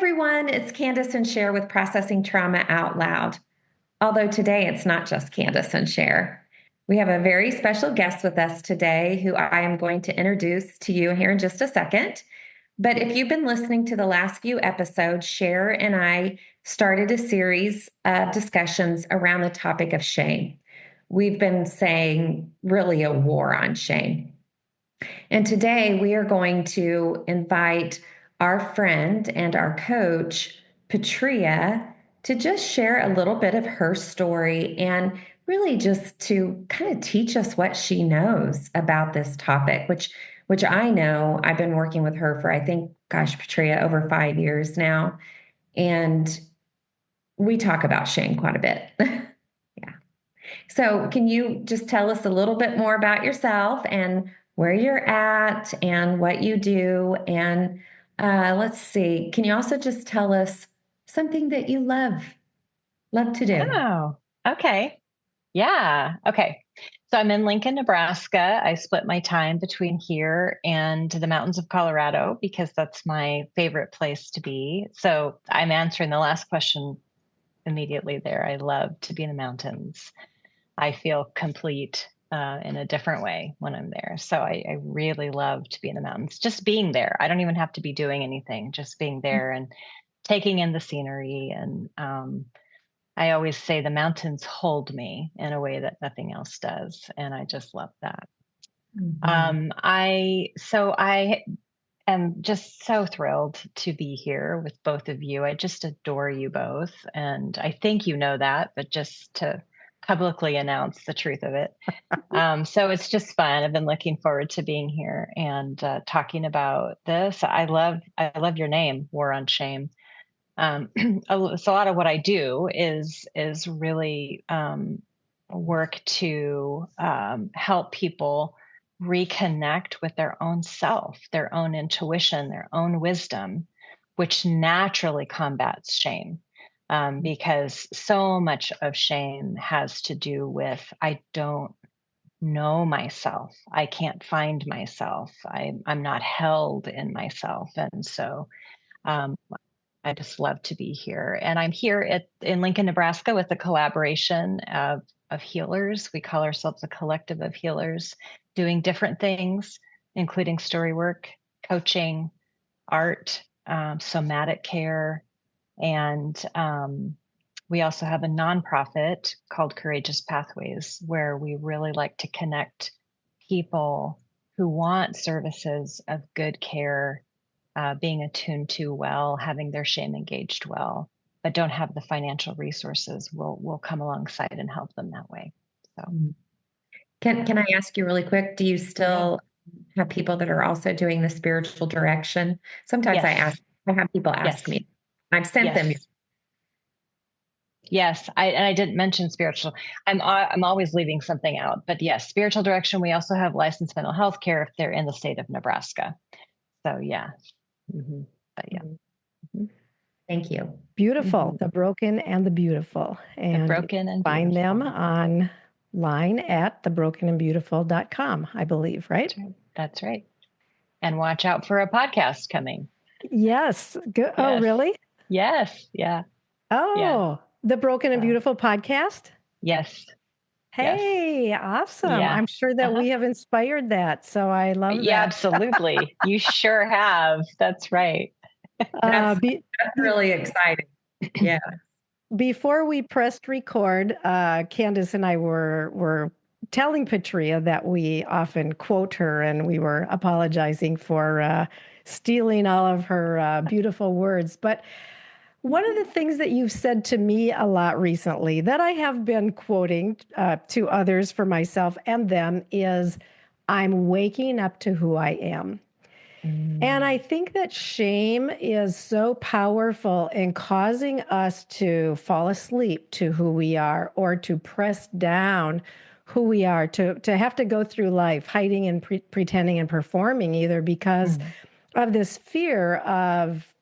everyone, it's Kandace and Sher with Processing Trauma Out Loud. Although today it's not just Kandace and Sher. We have a very special guest with us today who I am going to introduce to you here in just a second. But if you've been listening to the last few episodes, Sher and I started a series of discussions around the topic of shame. We've been saying really a war on shame. And today we are going to invite our friend and our coach, Patria, to just share a little bit of her story and really just to kind of teach us what she knows about this topic, which I know I've been working with her for, I think, gosh, Patria, over 5 years now. And we talk about shame quite a bit. Yeah. So can you just tell us a little bit more about yourself and where you're at and what you do? And let's see, can you also just tell us something that you love to do? Oh, okay. Yeah. Okay. So I'm in Lincoln, Nebraska. I split my time between here and the mountains of Colorado because that's my favorite place to be. So I'm answering the last question immediately there. I love to be in the mountains. I feel complete in a different way when I'm there. So I really love to be in the mountains, just being there. I don't even have to be doing anything, just being there and taking in the scenery. And I always say the mountains hold me in a way that nothing else does. And I just love that. Mhm. I am just so thrilled to be here with both of you. I just adore you both. And I think you know that, but just to publicly announce the truth of it. So it's just fun. I've been looking forward to being here and talking about this. I love your name, War on Shame. So a lot of what I do is really work to help people reconnect with their own self, their own intuition, their own wisdom, which naturally combats shame. Because so much of shame has to do with I don't know myself. I can't find myself. I'm not held in myself. And so um, I just love to be here. And I'm here in Lincoln, Nebraska with a collaboration of healers. We call ourselves a collective of healers doing different things, including story work, coaching, art, somatic care. And we also have a nonprofit called Courageous Pathways, where we really like to connect people who want services of good care, being attuned to well, having their shame engaged well, but don't have the financial resources. We'll come alongside and help them that way. So Can I ask you really quick, do you yeah, still have people that are also doing the spiritual direction? Sometimes yes, I have people ask yes, me. I've sent them. yes. Yes, I didn't mention spiritual. I'm always leaving something out, but yes, spiritual direction. We also have licensed mental health care if they're in the state of Nebraska. So yeah, hmm but yeah, Mhm. Thank you. Beautiful, Mhm. the broken and the beautiful. The And you broken and can find them beautiful. online at thebrokenandbeautiful.com, I believe, right? That's right. That's right. And watch out for a podcast coming. Yes. Good. Oh, Yes, really? yes, yeah, yeah. Oh, the Broken and So Beautiful podcast? yes, yes, Hey, awesome. yeah. I'm sure that Uh-huh. we have inspired that. So I love Yeah, that. absolutely. You sure have. That's right. Uh, That's be, that's really exciting. Yeah. Before we pressed record, Candace and I were telling Patria that we often quote her, and we were apologizing for stealing all of her beautiful words. But one of the things that you've said to me a lot recently that I have been quoting to others for myself and them is, "I'm waking up to who I am." And I Mm. think that shame is so powerful in causing us to fall asleep to who we are or to press down who we are, to have to go through life hiding and pretending and performing, either because Mm. of this fear of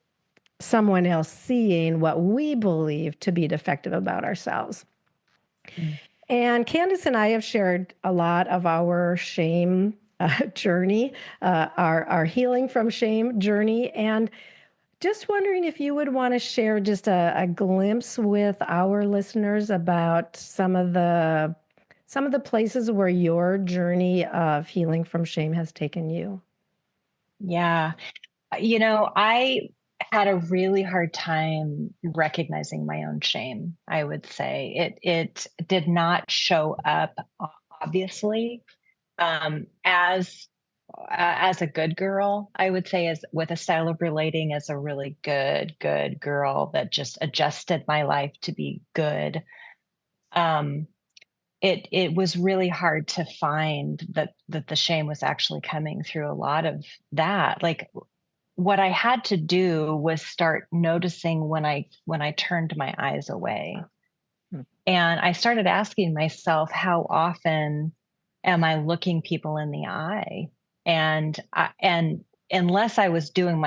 someone else seeing what we believe to be defective about ourselves. Mm. And Candace and I have shared a lot of our shame journey, our healing from shame journey. And Just wondering if you would want to share just a glimpse with our listeners about some of the places where your journey of healing from shame has taken you. Yeah. I had a really hard time recognizing my own shame, I would say. It did not show up obviously as a good girl, I would say, as with a style of relating as a really good girl that just adjusted my life to be good. Um, it was really hard to find that the shame was actually coming through a lot of that. Like what I had to do was start noticing when I turned my eyes away. Hmm. And I started asking myself, how often am I looking people in the eye? And unless I was doing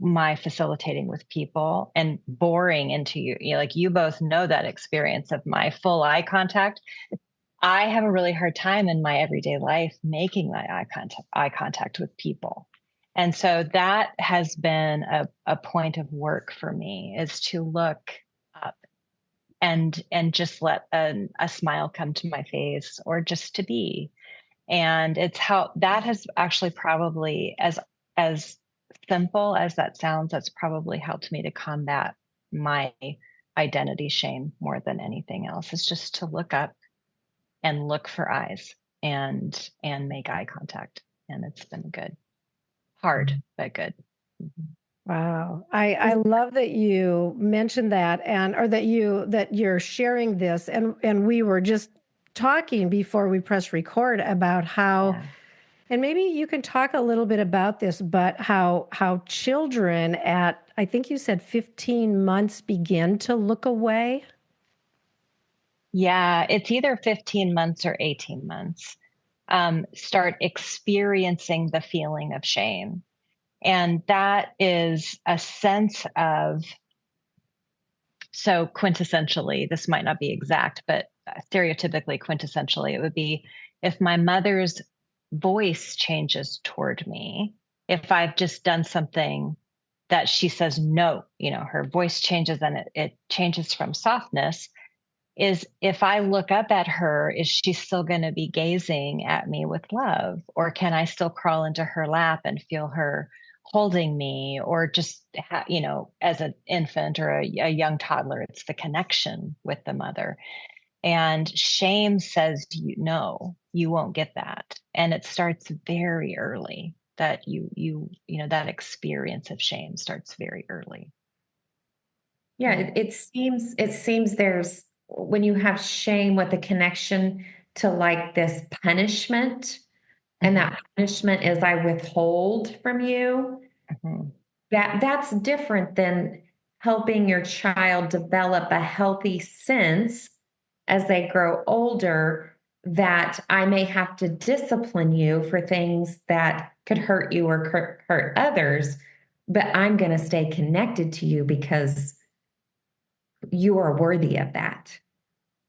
my facilitating with people and boring into you, like you both know that experience of my full eye contact. I have a really hard time in my everyday life making my eye contact with people. And so that has been a point of work for me, is to look up and just let a smile come to my face, or just to be. And it's how that has actually probably, as simple as that sounds, that's probably helped me to combat my identity shame more than anything else. Is just to look up and look for eyes and make eye contact. And it's been good. Hard, but good. Mhm. Wow. I love that you mentioned that, or that you're sharing this, and we were just talking before we press record about how, Yeah. and maybe you can talk a little bit about this, but how children at, I think you said 15 months, begin to look away. Yeah, it's either 15 months or 18 months. Start experiencing the feeling of shame. And that is a sense of, so quintessentially, this might not be exact, but stereotypically, quintessentially, it would be if my mother's voice changes toward me, if I've just done something that she says no, her voice changes and it changes from softness, is if I look up at her, is she still going to be gazing at me with love? Or can I still crawl into her lap and feel her holding me? Or just, as an infant or a young toddler, it's the connection with the mother. And shame says, no, you won't get that. And it starts very early. That that experience of shame starts very early. Yeah, it seems there's when you have shame with a connection to like this punishment, and Mhm. that punishment is I withhold from you. Mhm. That's different than helping your child develop a healthy sense as they grow older that I may have to discipline you for things that could hurt you or hurt others, but I'm going to stay connected to you because you are worthy of that.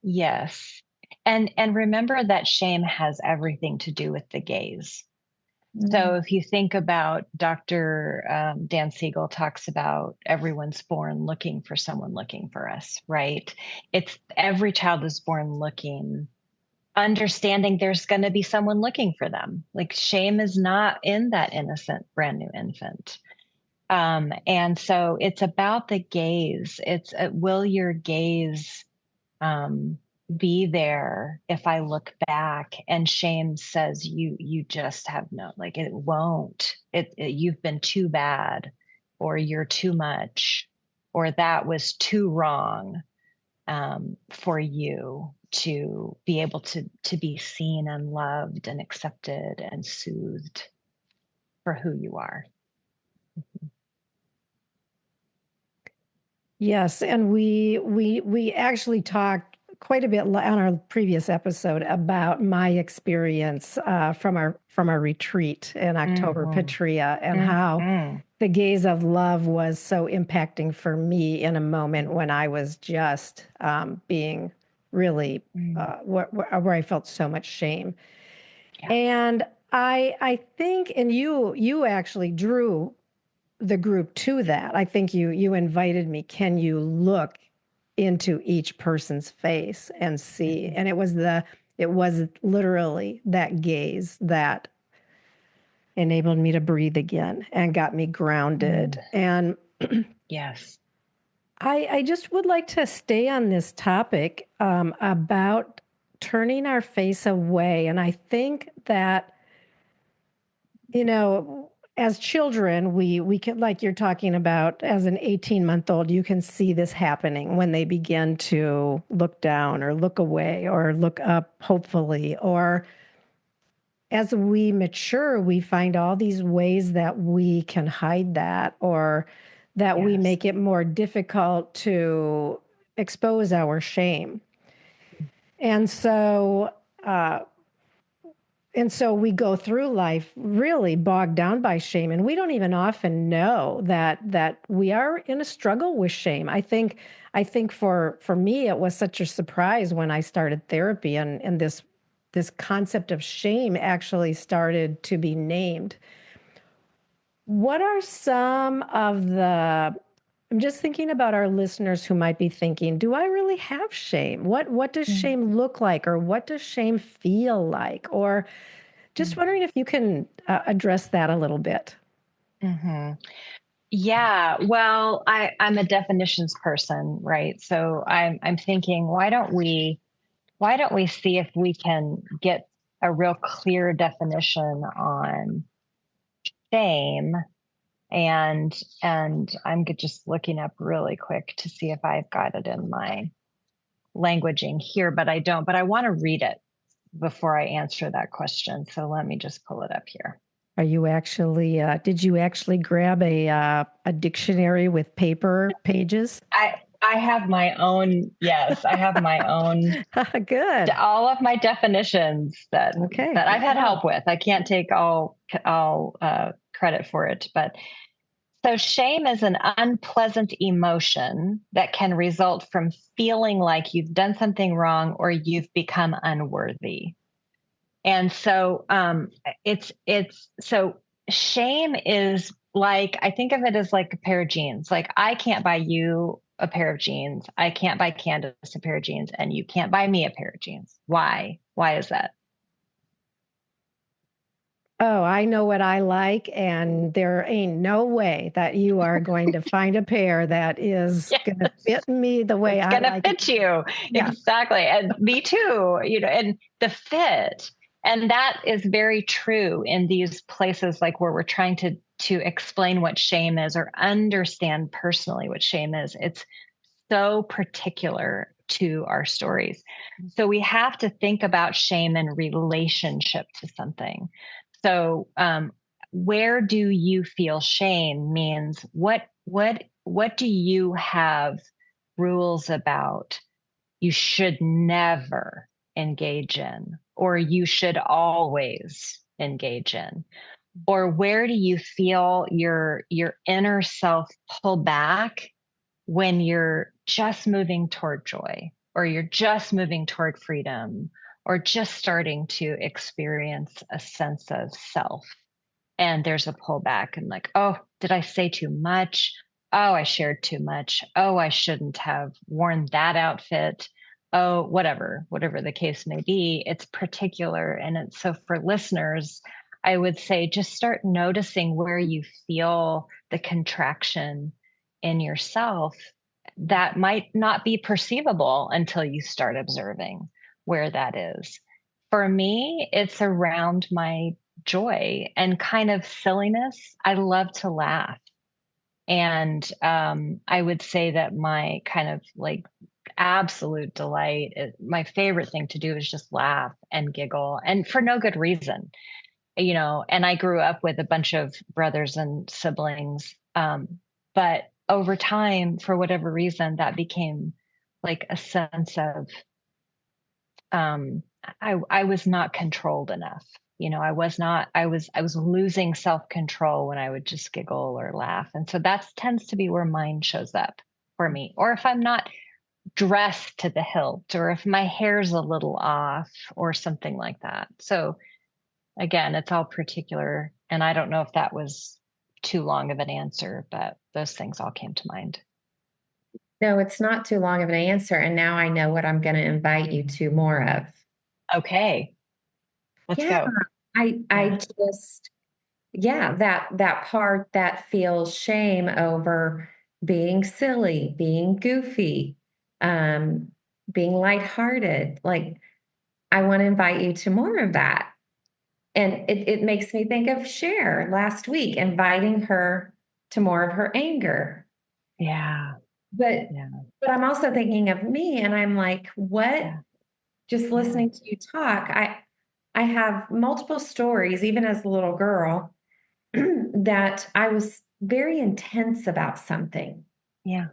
Yes. And remember that shame has everything to do with the gaze. So Mm. if you think about Dr. Dan Siegel talks about everyone's born looking for someone looking for us, right? It's every child is born looking, understanding there's going to be someone looking for them. Like shame is not in that innocent brand new infant. And so it's about the gaze. It's will your gaze um, be there if I look back? And shame says you just have no, like it won't. You've been too bad, or you're too much, or that was too wrong for you to be able to be seen and loved and accepted and soothed for who you are. Yes, and we actually talked quite a bit on our previous episode about my experience from our retreat in October, Mm-hmm. Patria, and how Mm-hmm. the gaze of love was so impacting for me in a moment when I was just being really where I felt so much shame. Yeah. And I think, and you actually drew the group to that. I think you invited me, can you look into each person's face and see? And it was literally that gaze that enabled me to breathe again and got me grounded. And yes, I just would like to stay on this topic about turning our face away. And I think that, as children, we can, like you're talking about, as an 18-month-old, you can see this happening when they begin to look down or look away or look up, hopefully. Or as we mature, we find all these ways that we can hide that, or that we make it more difficult to expose our shame. And so, we go through life really bogged down by shame, and we don't even often know that we are in a struggle with shame. I think for me, it was such a surprise when I started therapy, and this concept of shame actually started to be named. What are some of I'm just thinking about our listeners who might be thinking, do I really have shame? What does shame look like, or what does shame feel like? Or just wondering if you can address that a little bit. Mm-hmm. Yeah, well, I'm a definitions person, right? So I'm thinking, why don't we see if we can get a real clear definition on shame? And I'm just looking up really quick to see if I've got it in my languaging here, but I don't. But I want to read it before I answer that question. So let me just pull it up here. Are you actually, did you actually grab a dictionary with paper pages? I have my own, yes, I have my own. Good. All of my definitions that I've had help with. I can't take all credit for it, but so shame is an unpleasant emotion that can result from feeling like you've done something wrong or you've become unworthy. And so it's so shame is like, I think of it as like a pair of jeans. Like, I can't buy you a pair of jeans. I can't buy Kandace a pair of jeans, and you can't buy me a pair of jeans. Why? Why is that? Oh, I know what I like, and there ain't no way that you are going to find a pair that is going to fit me the way I like it. It's going to fit you. Yeah. Exactly. And me too, and the fit. And that is very true in these places, like where we're trying to explain what shame is or understand personally what shame is. It's so particular to our stories. So we have to think about shame in relationship to something. So where do you feel shame means what do you have rules about you should never engage in, or you should always engage in? Or where do you feel your inner self pull back when you're just moving toward joy, or you're just moving toward freedom, or just starting to experience a sense of self? And there's a pullback, and like, oh, did I say too much? Oh, I shared too much. Oh, I shouldn't have worn that outfit. Oh, whatever the case may be, it's particular. And it's so for listeners, I would say just start noticing where you feel the contraction in yourself that might not be perceivable until you start observing where that is. For me, it's around my joy and kind of silliness. I love to laugh. And I would say that my kind of like absolute delight, my favorite thing to do is just laugh and giggle, and for no good reason. And I grew up with a bunch of brothers and siblings. But over time, for whatever reason, that became like a sense of, I was not controlled enough. I was losing self-control when I would just giggle or laugh. And so that tends to be where mine shows up for me. Or if I'm not dressed to the hilt, or if my hair's a little off or something like that. So again, it's all particular. And I don't know if that was too long of an answer, but those things all came to mind. No, it's not too long of an answer. And now I know what I'm going to invite you to more of. Okay, let's Yeah, go. I just, yeah, that part that feels shame over being silly, being goofy, um, being lighthearted. Like, I want to invite you to more of that. And it makes me think of Cher last week, inviting her to more of her anger. Yeah. But Yeah. but I'm also thinking of me, and I'm like, what? Yeah. Just listening to you talk, I have multiple stories, even as a little girl, that I was very intense about something, Yeah.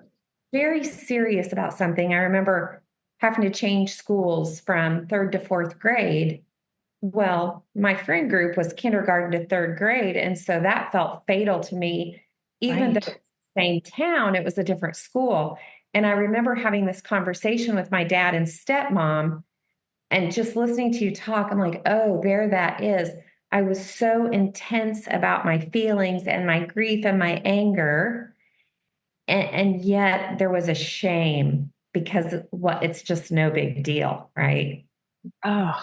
very serious about something. I remember having to change schools from third to fourth grade. Well, my friend group was kindergarten to third grade. And so that felt fatal to me, even though Right. it was the same town, it was a different school. And I remember having this conversation with my dad and stepmom, and just listening to you talk, I'm like, oh, there that is. I was so intense about my feelings and my grief and my anger. And yet there was a shame because what it's just no big deal, right? Oh,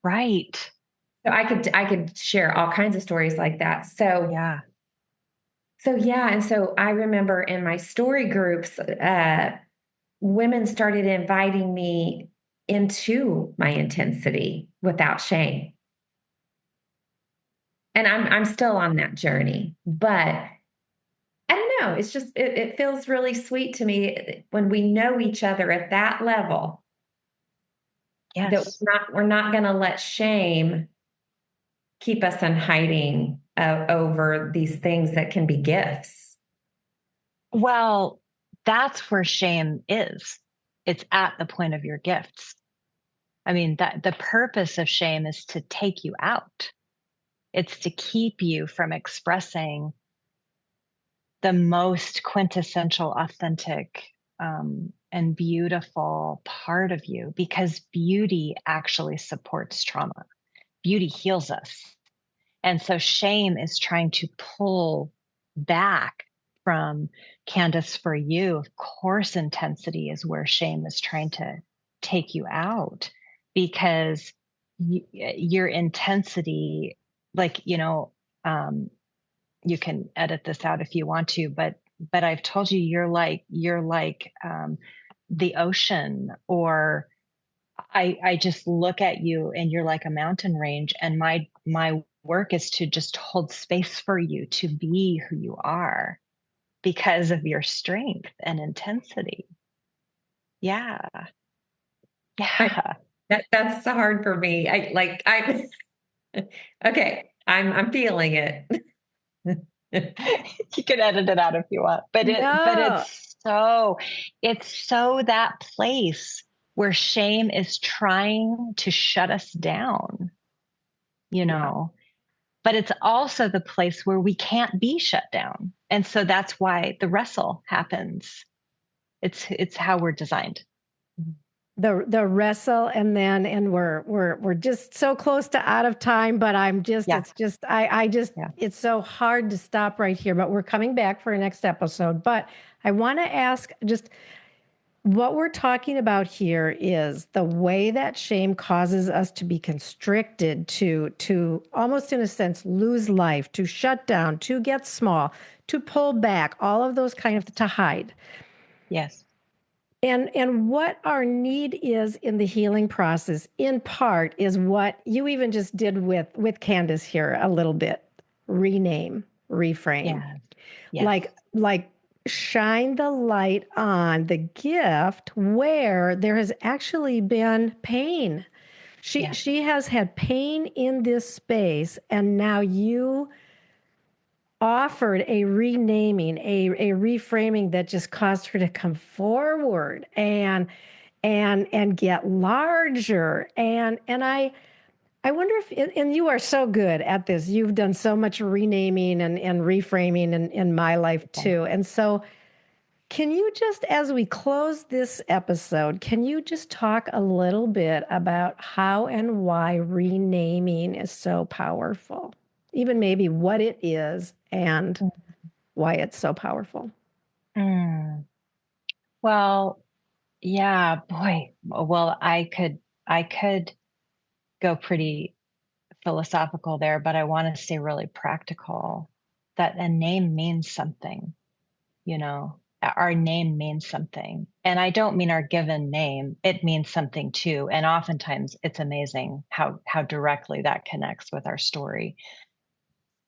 right. So I could share all kinds of stories like that. So Yeah. so yeah, and so I remember in my story groups, women started inviting me into my intensity without shame. And I'm still on that journey, but I don't know. It's just it feels really sweet to me when we know each other at that level that Yes. we're not going to let shame keep us in hiding over these things that can be gifts. Well, that's where shame is. It's at the point of your gifts. I mean, that the purpose of shame is to take you out. It's to keep you from expressing the most quintessential, authentic, and beautiful part of you, because beauty actually supports trauma. Beauty heals us. And so shame is trying to pull back from Kandace. For you, of course, intensity is where shame is trying to take you out, because your intensity, like, you can edit this out if you want to, but I've told you, you're like the ocean, or I just look at you and you're like a mountain range, and my work is to just hold space for you to be who you are because of your strength and intensity. Yeah. I, Yeah. that's hard for me. I okay. I'm feeling it. You can edit it out if you want. But No. it's so that place where shame is trying to shut us down, you Yeah. know. But it's also the place where we can't be shut down. And so that's why the wrestle happens. It's how we're designed. The wrestle, and we're just so close to out of time, but Yeah. I just Yeah. it's so hard to stop right here, but we're coming back for our next episode. But I want to ask, just what we're talking about here is the way that shame causes us to be constricted, to almost in a sense lose life, to shut down, to get small, to pull back, all of those kind of, to hide. Yes. And what our need is in the healing process, in part, is what you even just did with Kandace here a little bit. Rename, reframe. Yeah. Yes. Like shine the light on the gift where there has actually been pain. Yes. She has had pain in this space, and now you offered a renaming, a reframing that just caused her to come forward and get larger. And I wonder if, and you are so good at this. You've done so much renaming and reframing in my life Okay. too. And so can you just, as we close this episode, can you just talk a little bit about how and why renaming is so powerful? even maybe what it is and why it's so powerful. Well, yeah, boy. Well, I could go pretty philosophical there, but I want to stay really practical. That a name means something, our name means something. And I don't mean our given name, it means something too. And oftentimes it's amazing how directly that connects with our story.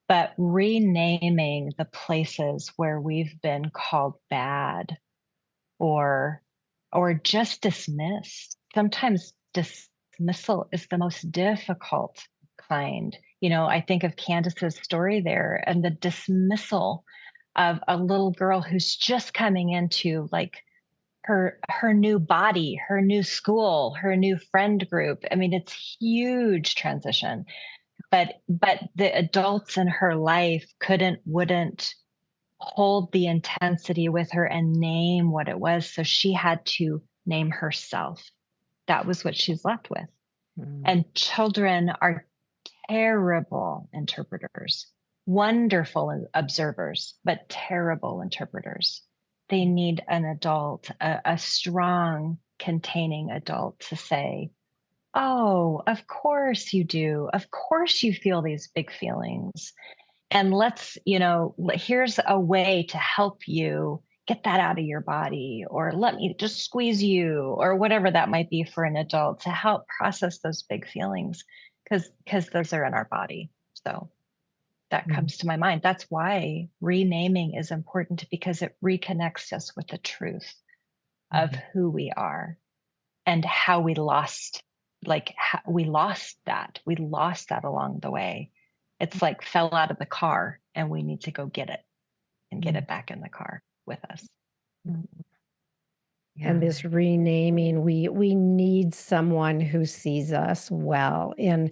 But renaming the places where we've been called bad or just dismissed. Sometimes dismissal is the most difficult kind. I think of Kandace's story there and the dismissal of a little girl who's just coming into like her new body, her new school, her new friend group. I mean, it's huge transition. But the adults in her life wouldn't hold the intensity with her and name what it was. So she had to name herself. That was what she's left with. And children are terrible interpreters, wonderful observers, but terrible interpreters. They need an adult, a strong, containing adult to say, oh, of course you do. Of course you feel these big feelings. And here's a way to help you get that out of your body, or let me just squeeze you, or whatever that might be for an adult to help process those big feelings, because those are in our body. So that comes to my mind. That's why renaming is important, because it reconnects us with the truth of who we are and how we lost, we lost that along the way. It's like fell out of the car and we need to go get it and get it back in the car with us. Yeah. And this renaming, we need someone who sees us well in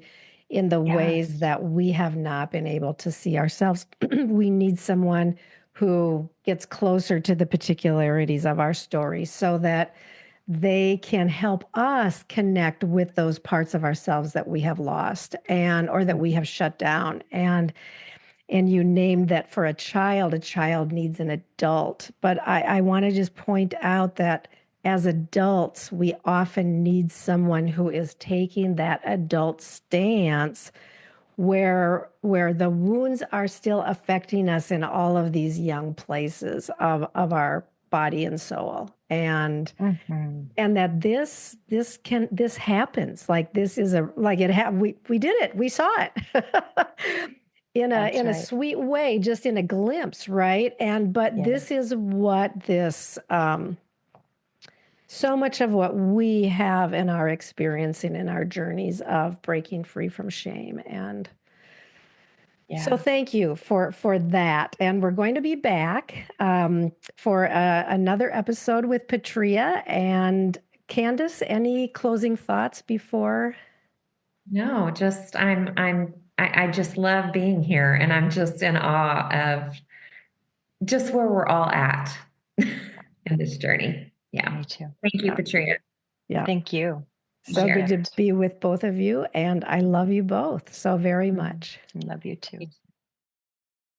the ways that we have not been able to see ourselves. We need someone who gets closer to the particularities of our story so that they can help us connect with those parts of ourselves that we have lost or that we have shut down. And you named that for a child needs an adult. But I want to just point out that as adults, we often need someone who is taking that adult stance where the wounds are still affecting us in all of these young places of our body and soul. And that this happens. Like this is we did it. We saw it. in a sweet way, just in a glimpse, right? But this is what this so much of what we have and are experiencing in our journeys of breaking free from shame. And so thank you for that. And we're going to be back for another episode with Patria. And Kandace, any closing thoughts before? No, just I just love being here, and I'm just in awe of just where we're all at in this journey. Yeah. Me too. Thank you, Patria. Yeah. Thank you. So good to be with both of you, and I love you both so very much. Love you too.